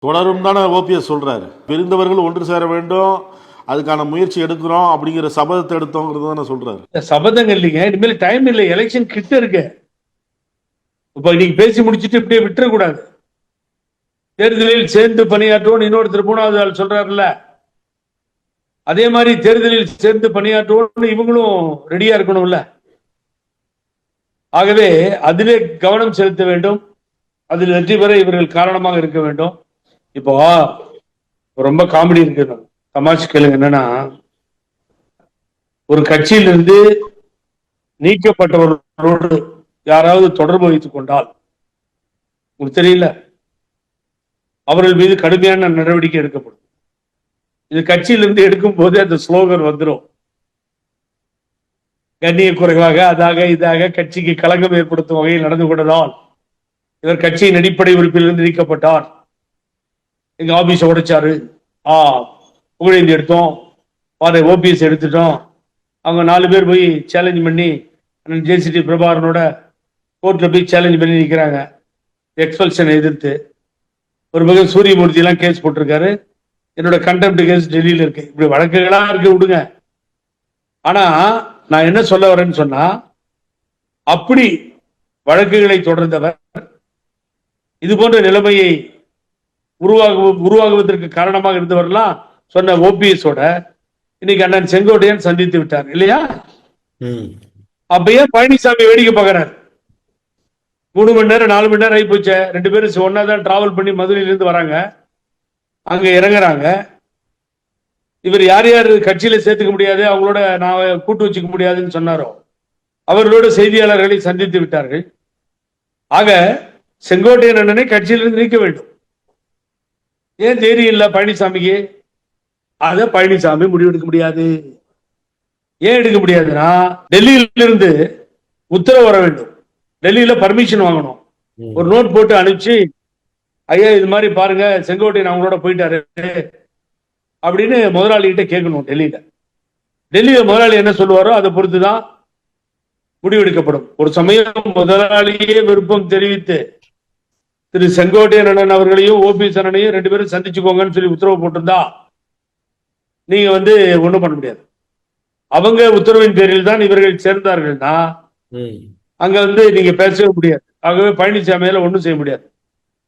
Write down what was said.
தொடரும் தானே ஓபிஎஸ் சொல்றாரு. பிரிந்தவர்கள் ஒன்று சேர வேண்டும், அதுக்கான முயற்சி எடுக்கிறோம் அப்படிங்கிற சபதத்தை எடுத்தோங்கிறது தானே சொல்றாரு. சபதங்க இல்லைங்க, இனிமேல் டைம் இல்லை, எலெக்ஷன் கிட்ட இருக்கு. இப்ப நீங்க பேசி முடிச்சுட்டு இப்படியே விட்டுறக்கூடாது. தேர்தலில் சேர்ந்து பணியாற்றுவோம் இன்னொருத்தர் மூணாவது ஆள் சொல்றாருல்ல, அதே மாதிரி தேர்தலில் சேர்ந்து பணியாற்றுவோம் இவங்களும் ரெடியா இருக்கணும்ல. ஆகவே அதிலே கவனம் செலுத்த வேண்டும், அதில் வெற்றி பெற இவர்கள் காரணமாக இருக்க வேண்டும். இப்போ ரொம்ப காமெடி இருக்கு, தமாஷ் கேளுங்க. என்னன்னா, ஒரு கட்சியிலிருந்து நீக்கப்பட்டவர்களோடு யாராவது தொடர்பு வைத்துக் கொண்டால் உங்களுக்கு தெரியல, அவர்கள் மீது கடுமையான நடவடிக்கை எடுக்கப்படும். இது கட்சியிலிருந்து எடுக்கும் போது அந்த ஸ்லோகன் வந்துடும், கண்ணிய குறைவாக அதாக இதாக கட்சிக்கு களங்கம் ஏற்படுத்தும் வகையில் நடந்து கொண்டதால் இவர் கட்சியின் அடிப்படை உறுப்பிலிருந்து நீக்கப்பட்டார், எங்க ஆபீஸ் உடைச்சாரு, புகழேந்தி எடுத்தோம், ஓபிஎஸ் எடுத்துட்டோம், அவங்க 4 பேர் போய் சேலஞ்ச் பண்ணி ஜேசிடி பிரபாகரனோட கோர்ட்ல போய் சேலஞ்ச் பண்ணி நிற்கிறாங்க எக்ஸ்பல்ஷனை எதிர்த்து. ஒரு பக்கம் சூரியமூர்த்தி எல்லாம் கேஸ் போட்டிருக்காரு, என்னோட கண்டெம்ட் கேஸ் டெல்லியில இருக்கு. இப்படி வழக்குகளா இருக்கு, விடுங்க. ஆனா நான் என்ன சொல்ல வரேன்னு சொன்னா, அப்படி வழக்குகளை தொடர்ந்தவர் இது போன்ற நிலைமையை உருவாகுவதற்கு காரணமாக இருந்தவர்லாம் சொன்ன ஓபிஎஸோட இன்னைக்கு அண்ணன் செங்கோட்டையன் சந்தித்து விட்டார் இல்லையா? அப்ப ஏன் பழனிசாமி வேடிக்கை பார்க்கிறார்? 3 மணி நேரம் 4 மணி நேரம் ஆகி போச்சு. 2 பேரும் ஒன்னாதான் டிராவல் பண்ணி மதுரையிலிருந்து வராங்க, அங்க இறங்குறாங்க. இவர் யார் யார் கட்சியில சேர்த்துக்க முடியாது, அவங்களோட நான் கூட்டு வச்சுக்க முடியாதுன்னு சொன்னாரோ அவர்களோட செய்தியாளர்களை சந்தித்து விட்டார்கள். ஆக செங்கோட்டையன் அண்ணனை கட்சியிலிருந்து நீக்க வேண்டும். ஏன் தைரியம் இல்ல பழனிசாமிக்கு? அத பழனிசாமி முடிவெடுக்க முடியாது. ஏன் எடுக்க முடியாதுன்னா, டெல்லியிலிருந்து உத்தரவு வர வேண்டும், டெல்லியில பர்மிஷன் வாங்கணும். ஒரு நோட் போட்டு அனுப்பிச்சு, ஐயா இது மாதிரி பாருங்க செங்கோட்டையன் அவங்களோட போயிட்டாரு அப்படின்னு முதலாளிகிட்ட கேட்கணும். டெல்லியில முதலாளி என்ன சொல்லுவாரோ அதை பொறுத்துதான் முடிவெடுக்கப்படும். ஒரு சமயம் முதலாளியே விருப்பம் தெரிவித்து திரு செங்கோட்டையன் அண்ணன் அவர்களையும் ஓபிஎஸ் அண்ணனையும் 2 பேரும் சந்திச்சுக்கோங்கன்னு சொல்லி உத்தரவு போட்டிருந்தா நீங்க ஒண்ணும் பண்ண முடியாது. அவங்க உத்தரவின் பேரில் தான் இவர்கள் சேர்ந்தார்கள்னா அங்க நீங்க பேசவே முடியாது. ஆகவே பழனிசாமியால ஒண்ணும் செய்ய முடியாது.